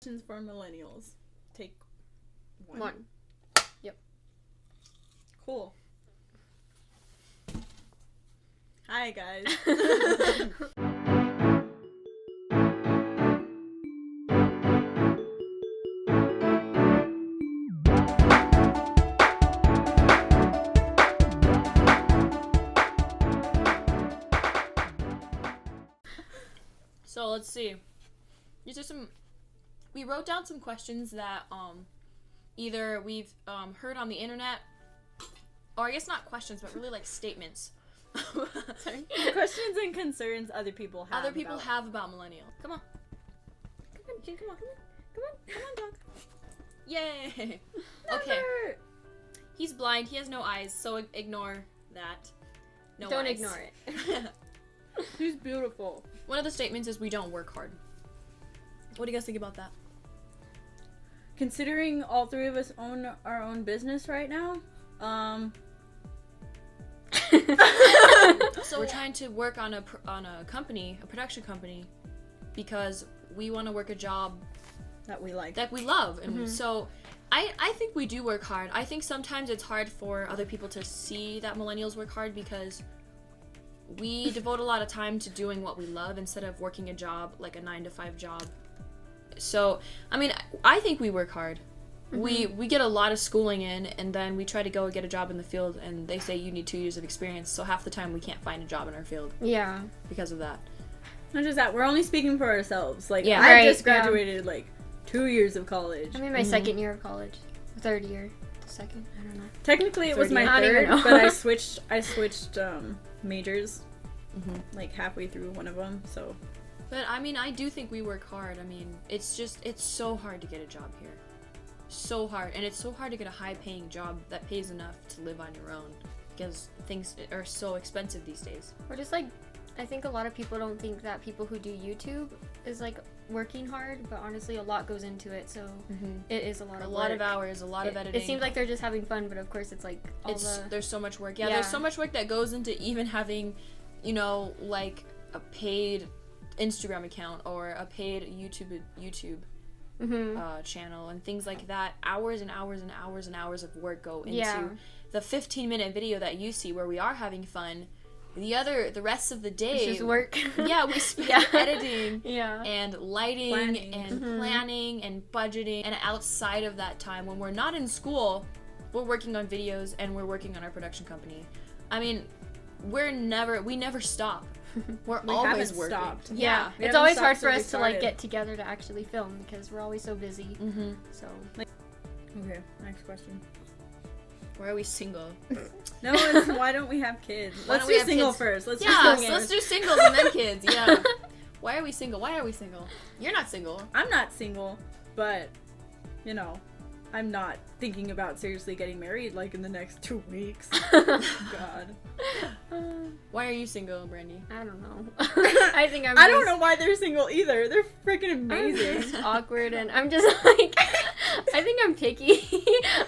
questions for millennials. Take one. Yep. Cool. Hi, guys. So let's see. We wrote down some questions that either we've heard on the internet, or I guess not questions, but really like statements. Sorry. Questions and concerns other people have. Have about millennials. Come on. Come on, June, come on. Come on, dog. Yay! Okay. He's blind, he has no eyes, so ignore that. No Don't eyes. ignore it. He's beautiful. One of the statements is we don't work hard. What do you guys think about that? Considering all three of us own our own business right now, So we're trying to work on a company, a production company, because we want to work a job that we like. that we love. And so I think we do work hard. I think sometimes it's hard for other people to see that millennials work hard because we devote a lot of time to doing what we love instead of working a job, like a 9-to-5 job. So, I mean, I think we work hard. We get a lot of schooling in, and then we try to go get a job in the field, and they say you need 2 years of experience, so half the time we can't find a job in our field. Yeah. Because of that. Not just that, we're only speaking for ourselves. Like, Yeah. I just graduated, like, 2 years of college. I'm in my second year of college. Third year. Second? I don't know. Technically, it was my I don't even third, know. but I switched majors, like, halfway through one of them, so... But, I mean, I do think we work hard. I mean, it's so hard to get a job here. So hard. And it's so hard to get a high-paying job that pays enough to live on your own. Because things are so expensive these days. Or just like, I think a lot of people don't think that people who do YouTube is like working hard, but honestly a lot goes into it, so it is a lot of work. A lot of hours, a lot of editing. It seems like they're just having fun, but of course it's like there's so much work. Yeah, there's so much work that goes into even having, you know, like a paid Instagram account or a paid YouTube channel and things like that. Hours and hours and hours and hours of work go into the 15-minute video that you see where we are having fun. The rest of the day, it's just work. Yeah, we spend editing Yeah. and lighting and planning and budgeting. And outside of that time, when we're not in school, we're working on videos and we're working on our production company. I mean, we never stop. We're always working. Stopped. Yeah. It's always hard for us to like get together to actually film because we're always so busy. So. Okay, next question. Why are we single? No, it's why don't we have kids? Let's do single first. Let's do singles and then kids. Yeah. Why are we single? You're not single. I'm not single, but you know, I'm not thinking about seriously getting married like in the next 2 weeks. God. Why are you single, Brandy? I don't know. I think I don't know why they're single either. They're freaking amazing. I'm just awkward, and I'm just like, I think I'm picky.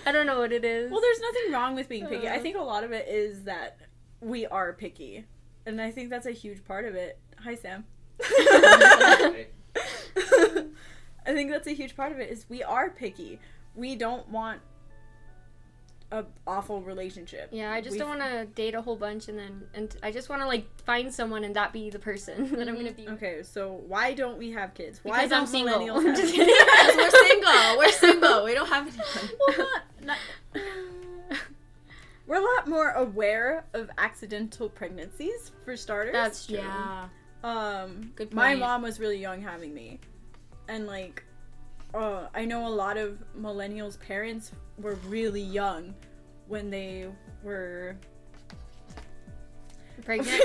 I don't know what it is. Well, there's nothing wrong with being picky. I think a lot of it is that we are picky, and I think that's a huge part of it. Hi, Sam. I think that's a huge part of it is we are picky. We don't want a awful relationship. Yeah, I just don't want to date a whole bunch and I just want to like find someone and that be the person that I'm gonna be. Okay, so why don't we have kids? Because why don't I'm single. millennials have Just kids? kidding. We're single. We don't have anyone. Well, not. We're a lot more aware of accidental pregnancies, for starters. That's true. Yeah. Good point. My mom was really young having me, and like, I know a lot of millennials' parents were really young when they were Pregnant?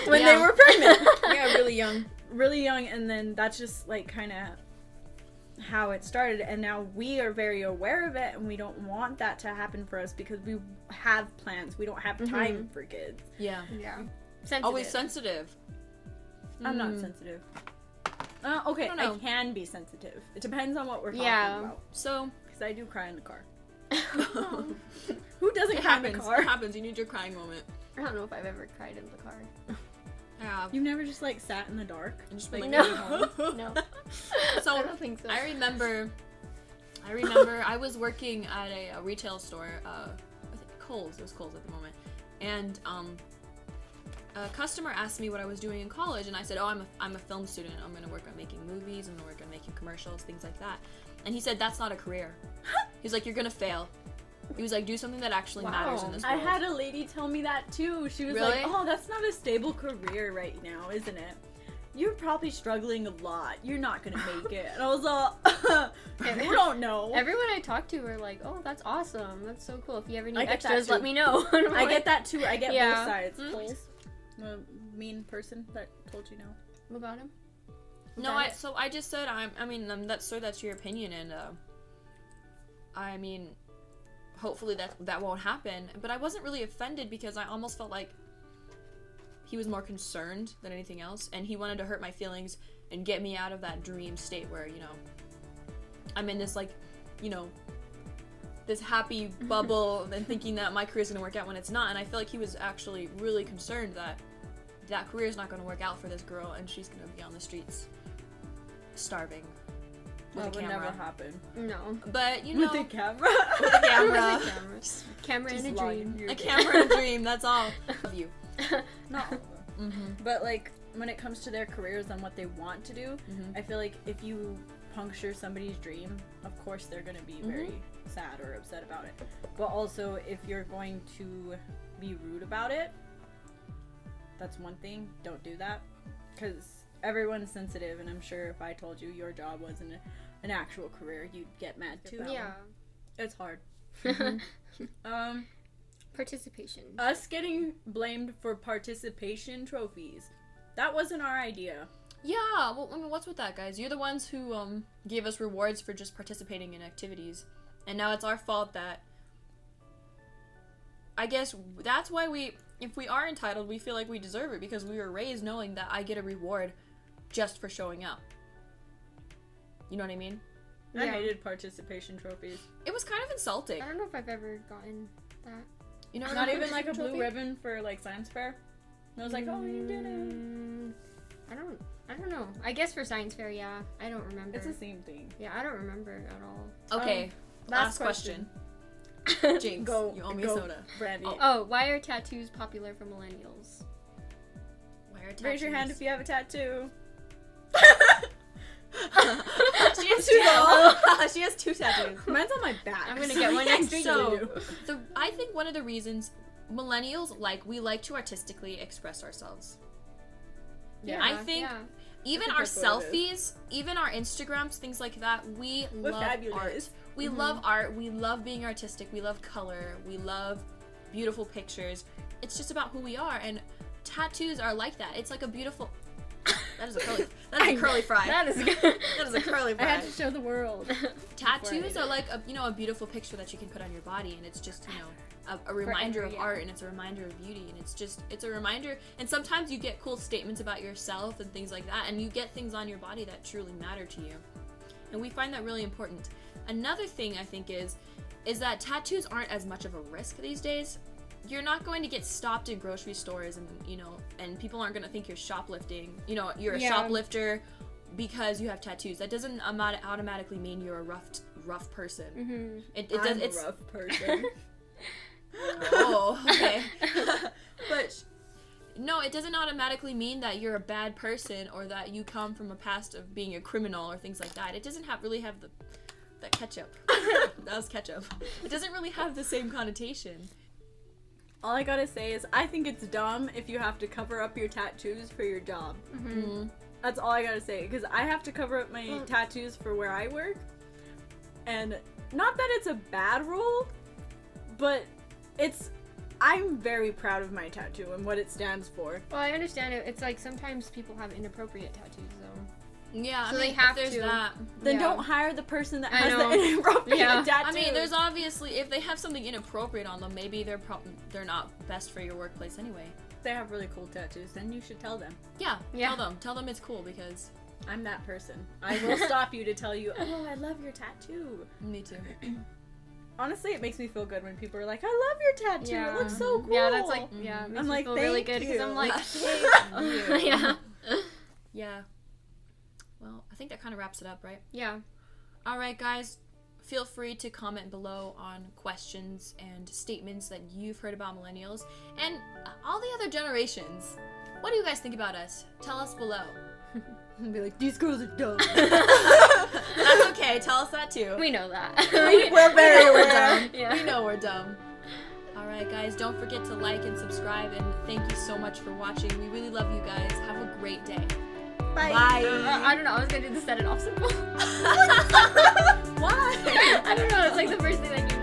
they were pregnant. Yeah, really young. Really young, and then that's just like kind of how it started, and now we are very aware of it, and we don't want that to happen for us because we have plans. We don't have time for kids. Yeah. Yeah. Sensitive. Always sensitive. I'm not sensitive. Okay, I can be sensitive. It depends on what we're talking about. So, because I do cry in the car. Who doesn't cry in the car? It happens. You need your crying moment. I don't know if I've ever cried in the car. I have. You've never just like sat in the dark And just like been No. home? No. So I don't think so. I remember I was working at a retail store, I think Kohl's. It was Kohl's at the moment, and a customer asked me what I was doing in college, and I said, "Oh, I'm a film student. I'm gonna work on making movies. I'm gonna work on making commercials, things like that." And he said, "That's not a career." He's like, "You're gonna fail." He was like, "Do something that actually matters in this I world." had a lady tell me that too. She was Really? like, "Oh, that's not a stable career right now, isn't it? You're probably struggling a lot. You're not gonna make it." And I was like, "You don't know." Everyone I talk to are like, "Oh, that's awesome. That's so cool. If you ever I need get that extras, let too. me know." I get that too. I get Yeah. both sides. Mm. Kohl's, the mean person that told you no. What about him? No, I just said that's your opinion, and I mean, hopefully that won't happen. But I wasn't really offended because I almost felt like he was more concerned than anything else, and he wanted to hurt my feelings and get me out of that dream state where, you know, I'm in this, like, you know, this happy bubble and thinking that my career's gonna work out when it's not. And I feel like he was actually really concerned that that career's not gonna work out for this girl, and she's gonna be on the streets starving with That a would camera. never happen. No. But you know, With a camera. with a camera. Camera Just in a log dream. into your A day. camera and a dream, that's all. Love you. Not all of them. Mm-hmm. But like when it comes to their careers and what they want to do, Mhm. I feel like if you puncture somebody's dream, of course they're going to be very sad or upset about it. But also if you're going to be rude about it, that's one thing. Don't do that, because everyone's sensitive, and I'm sure if I told you your job wasn't an actual career, you'd get mad too. Yeah. It's hard. Participation. Us getting blamed for participation trophies, that wasn't our idea. Yeah, well, I mean, what's with that, guys? You're the ones who gave us rewards for just participating in activities, and now it's our fault that. I guess that's why if we are entitled, we feel like we deserve it, because we were raised knowing that I get a reward just for showing up. You know what I mean? I Yeah. hated participation trophies. It was kind of insulting. I don't know if I've ever gotten that. You know, Not even like a blue ribbon for like science fair. And I was like, oh, you did it. I don't know. I guess for science fair, yeah. I don't remember. It's the same thing. Yeah, I don't remember at all. Okay, last question. Jinx, Go. you owe me go, a soda. Brandy. Oh, why are tattoos popular for millennials? Why are Raise your hand if you have a tattoo. She has two. She has two tattoos. Mine's on my back. I'm gonna get one next week. So, I think one of the reasons millennials we like to artistically express ourselves. Yeah. I think even think our that's what it selfies, even our Instagrams, things like that, we We're love fabulous. art. We love art. We love being artistic. We love color. We love beautiful pictures. It's just about who we are, and tattoos are like that. It's like a beautiful. That is a curly fry. That is good. That is a curly I fry. had to show the world. Tattoos are like a beautiful picture that you can put on your body, and it's just a reminder Forever, of yeah. art, and it's a reminder of beauty, and it's a reminder. And sometimes you get cool statements about yourself and things like that, and you get things on your body that truly matter to you, and we find that really important. Another thing I think is that tattoos aren't as much of a risk these days. You're not going to get stopped in grocery stores, and people aren't going to think you're shoplifting. You're a shoplifter because you have tattoos. That doesn't automatically mean you're a rough person. Mm-hmm. It's a rough person. Oh, okay. But no, it doesn't automatically mean that you're a bad person or that you come from a past of being a criminal or things like that. It doesn't really have that ketchup. That was ketchup. It doesn't really have the same connotation. All I gotta say is I think it's dumb if you have to cover up your tattoos for your job. Mm-hmm. That's all I gotta say, because I have to cover up my tattoos for where I work. And not that it's a bad rule, but I'm very proud of my tattoo and what it stands for. Well, I understand it. It's like sometimes people have inappropriate tattoos, though. Yeah, So I they mean, have there's to. that. Then Yeah. don't hire the person that I has know. the inappropriate Yeah. tattoo. I mean, there's obviously, if they have something inappropriate on them, maybe they're not best for your workplace anyway. They have really cool tattoos, then you should tell them. Yeah, Yeah. Tell them it's cool, because I'm that person. I will stop you to tell you, oh, I love your tattoo. me too. honestly, it makes me feel good when people are like, I love your tattoo. Yeah. It looks so cool. Yeah, that's like, yeah, it makes I'm me like, feel really thank good because I'm you. like, Thank you. yeah. Yeah. Well, I think that kind of wraps it up, right? Yeah. All right, guys. Feel free to comment below on questions and statements that you've heard about millennials and all the other generations. What do you guys think about us? Tell us below. And be like, these girls are dumb. That's okay. Tell us that too. We know that. We're very we're aware. dumb. Yeah. We know we're dumb. All right, guys. Don't forget to like and subscribe, and thank you so much for watching. We really love you guys. Have a great day. Bye. Bye. I don't know. I was gonna do the set it off symbol. Why? I don't know. It's like the first thing that came